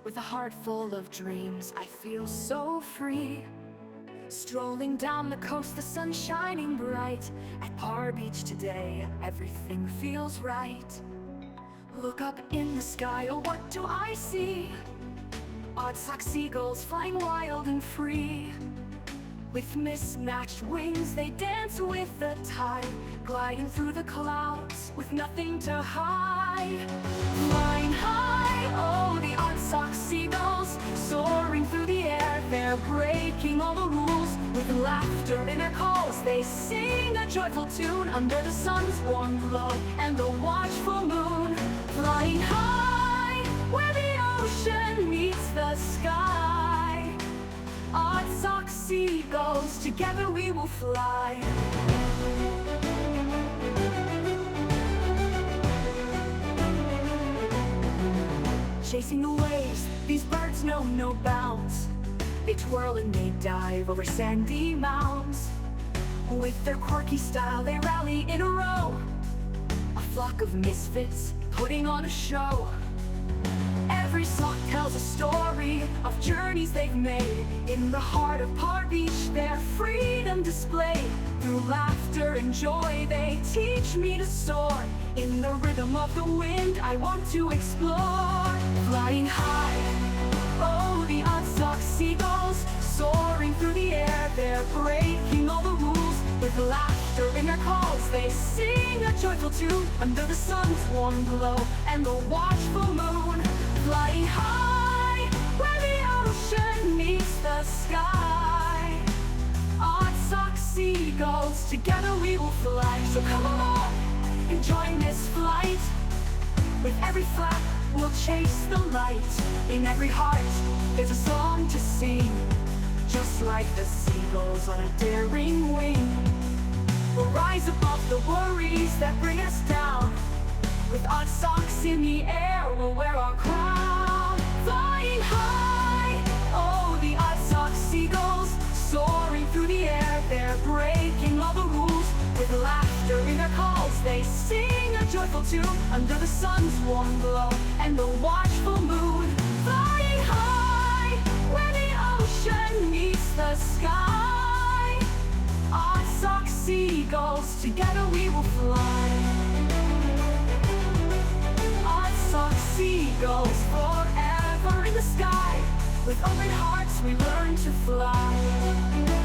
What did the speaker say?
With a heart full of dreams, I feel so free. Strolling down the coast, the sun shining bright. At Par Beach today, everything feels right. Look up in the sky, oh what do I see? Odds like seagulls flying wild and free. With mismatched wings, they dance with the tide, gliding through the clouds with nothing to hide. Flying high, oh the odd-socked seagulls, soaring through the air, they're breaking all the rules. With laughter in their calls, they sing a joyful tune under the sun's warm glow and the watchful moon. Flying high, where the ocean meets the sky, odd-socked seagulls, together we will fly. Chasing the waves, these birds know no bounds. They twirl and they dive over sandy mounds. With their quirky style, they rally in a row, a flock of misfits putting on a show. Every sock tells a story of journeys they've made. In the heart of Par Beach, their freedom displayed. Through laughter and joy, they teach me to soar. In the rhythm of the wind, I want to explore. Flying high, oh the odd-socked seagulls, soaring through the air, they're breaking all the rules. With laughter in their calls, they sing a joyful tune under the sun's warm glow and the watchful moon. Flying high, where the ocean meets the sky, odd-socked seagulls, together we will fly. So come along and join this flight. With every flap, we'll chase the light. In every heart, there's a song to sing, just like the seagulls on a daring wing. We'll rise above the worries that bring us down. With odd socks in the air, we'll wear our crown. Flying high, oh the odd-socked seagulls, soaring through the air, they're breaking all the rules. With laughter in their calls, they sing a joyful tune under the sun's warm glow and the watchful moon. Flying high, where the ocean meets the sky, odd-socked seagulls, together we will fly. Odd-socked seagulls, forever in the sky. With open hearts we learn to fly.